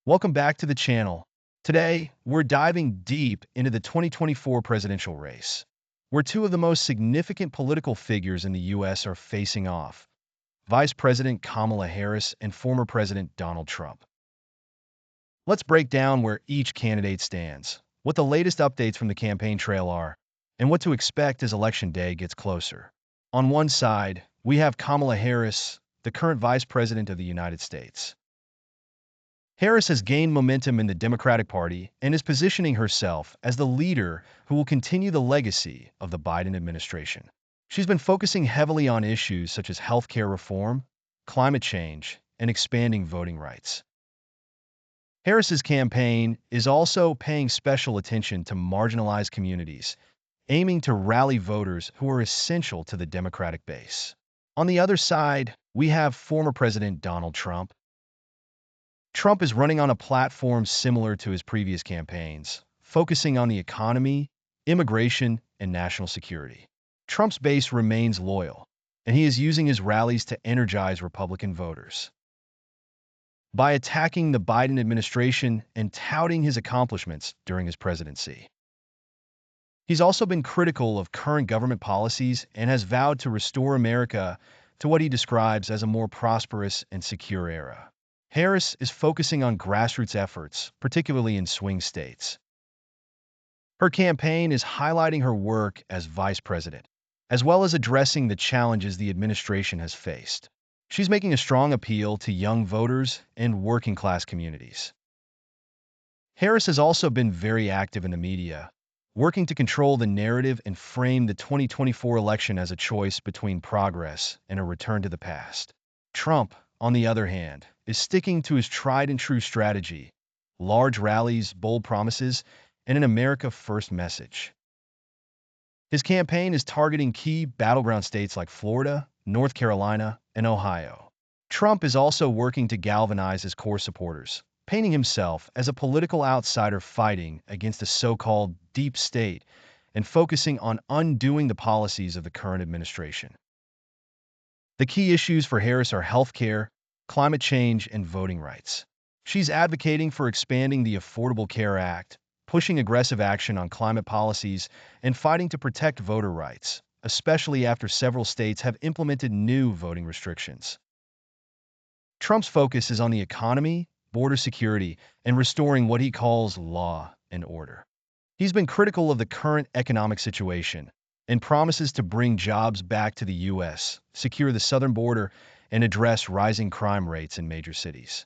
Welcome back to the channel. Today, we're diving deep into the 2024 presidential race, where two of the most significant political figures in the U.S. are facing off: Vice President Kamala Harris and former President Donald Trump. Let's break down where each candidate stands, what the latest updates from the campaign trail are, and what to expect as Election Day gets closer. On one side, we have Kamala Harris, the current Vice President of the United States. Harris has gained momentum in the Democratic Party and is positioning herself as the leader who will continue the legacy of the Biden administration. She's been focusing heavily on issues such as healthcare reform, climate change, and expanding voting rights. Harris's campaign is also paying special attention to marginalized communities, aiming to rally voters who are essential to the Democratic base. On the other side, we have former President Donald Trump. Trump is running on a platform similar to his previous campaigns, focusing on the economy, immigration, and national security. Trump's base remains loyal, and he is using his rallies to energize Republican voters. By attacking the Biden administration and touting his accomplishments during his presidency. He's also been critical of current government policies and has vowed to restore America to what he describes as a more prosperous and secure era. Harris is focusing on grassroots efforts, particularly in swing states. Her campaign is highlighting her work as vice president, as well as addressing the challenges the administration has faced. She's making a strong appeal to young voters and working-class communities. Harris has also been very active in the media, working to control the narrative and frame the 2024 election as a choice between progress and a return to the past. Trump, on the other hand, is sticking to his tried-and-true strategy: large rallies, bold promises, and an America First message. His campaign is targeting key battleground states like Florida, North Carolina, and Ohio. Trump is also working to galvanize his core supporters, painting himself as a political outsider fighting against a so-called deep state and focusing on undoing the policies of the current administration. The key issues for Harris are healthcare, climate change, and voting rights. She's advocating for expanding the Affordable Care Act, pushing aggressive action on climate policies, and fighting to protect voter rights, especially after several states have implemented new voting restrictions. Trump's focus is on the economy, border security, and restoring what he calls law and order. He's been critical of the current economic situation and promises to bring jobs back to the U.S., secure the southern border, and address rising crime rates in major cities.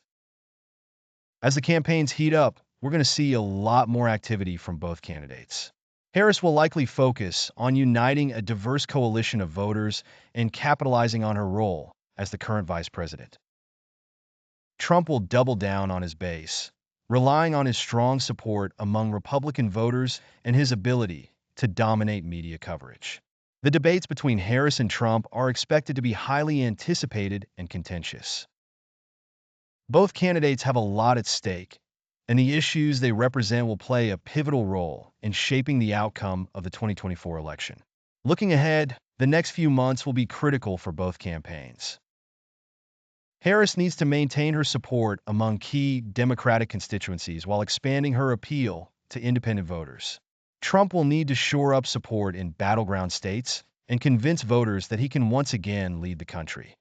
As the campaigns heat up, we're going to see a lot more activity from both candidates. Harris will likely focus on uniting a diverse coalition of voters and capitalizing on her role as the current vice president. Trump will double down on his base, relying on his strong support among Republican voters and his ability to dominate media coverage. The debates between Harris and Trump are expected to be highly anticipated and contentious. Both candidates have a lot at stake, and the issues they represent will play a pivotal role in shaping the outcome of the 2024 election. Looking ahead, the next few months will be critical for both campaigns. Harris needs to maintain her support among key Democratic constituencies while expanding her appeal to independent voters. Trump will need to shore up support in battleground states and convince voters that he can once again lead the country.